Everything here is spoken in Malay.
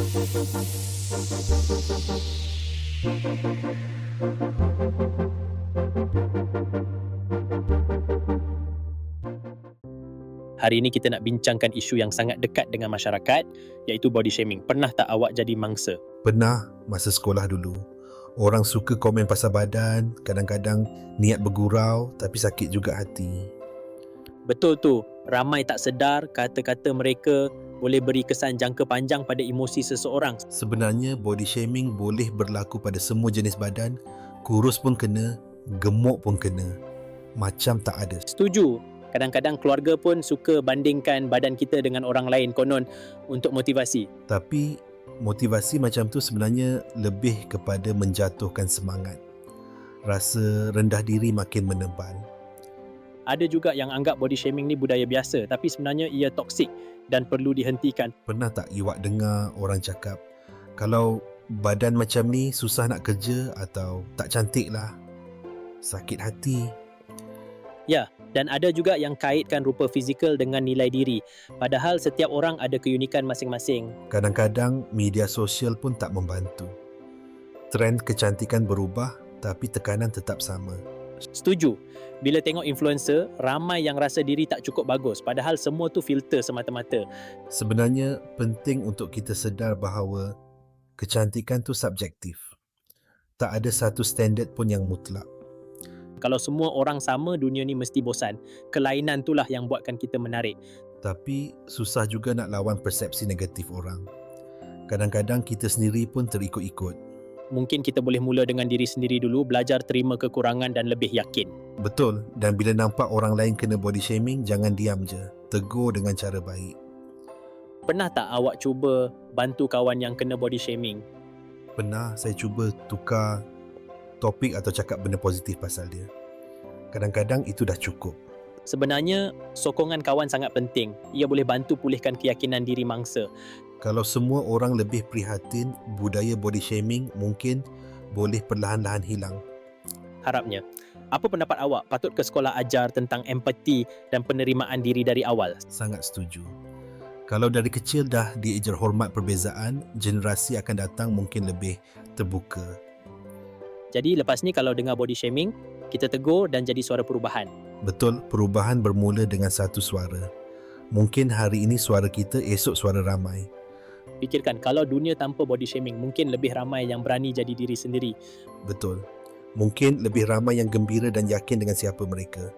Hari ini kita nak bincangkan isu yang sangat dekat dengan masyarakat, iaitu body shaming. Pernah tak awak jadi mangsa? Pernah masa sekolah dulu. Orang suka komen pasal badan, kadang-kadang niat bergurau tapi sakit juga hati. Betul tu, ramai tak sedar kata-kata mereka boleh beri kesan jangka panjang pada emosi seseorang. Sebenarnya body shaming boleh berlaku pada semua jenis badan, kurus pun kena, gemuk pun kena. Macam tak ada. Setuju, kadang-kadang keluarga pun suka bandingkan badan kita dengan orang lain konon untuk motivasi. Tapi motivasi macam tu sebenarnya lebih kepada menjatuhkan semangat. Rasa rendah diri makin menebal. Ada juga yang anggap body shaming ni budaya biasa, tapi sebenarnya ia toksik dan perlu dihentikan. Pernah tak awak dengar orang cakap, kalau badan macam ni susah nak kerja atau tak cantik lah? Sakit hati. Ya, dan ada juga yang kaitkan rupa fizikal dengan nilai diri. Padahal setiap orang ada keunikan masing-masing. Kadang-kadang media sosial pun tak membantu. Trend kecantikan berubah tapi tekanan tetap sama. Setuju. Bila tengok influencer, ramai yang rasa diri tak cukup bagus. Padahal semua tu filter semata-mata. Sebenarnya penting untuk kita sedar bahawa kecantikan tu subjektif. Tak ada satu standard pun yang mutlak. Kalau semua orang sama, dunia ni mesti bosan. Kelainan itulah yang buatkan kita menarik. Tapi susah juga nak lawan persepsi negatif orang. Kadang-kadang kita sendiri pun terikut-ikut. Mungkin kita boleh mula dengan diri sendiri dulu, belajar terima kekurangan dan lebih yakin. Betul, dan bila nampak orang lain kena body shaming, jangan diam je. Tegur dengan cara baik. Pernah tak awak cuba bantu kawan yang kena body shaming? Pernah saya cuba tukar topik atau cakap benda positif pasal dia. Kadang-kadang itu dah cukup. Sebenarnya, sokongan kawan sangat penting. Ia boleh bantu pulihkan keyakinan diri mangsa. Kalau semua orang lebih prihatin, budaya body shaming mungkin boleh perlahan-lahan hilang. Harapnya. Apa pendapat awak? Patut ke sekolah ajar tentang empati dan penerimaan diri dari awal? Sangat setuju. Kalau dari kecil dah diajar hormat perbezaan, generasi akan datang mungkin lebih terbuka. Jadi lepas ni kalau dengar body shaming, kita tegur dan jadi suara perubahan. Betul, perubahan bermula dengan satu suara. Mungkin hari ini suara kita, esok suara ramai. Fikirkan, kalau dunia tanpa body shaming, mungkin lebih ramai yang berani jadi diri sendiri. Betul. Mungkin lebih ramai yang gembira dan yakin dengan siapa mereka.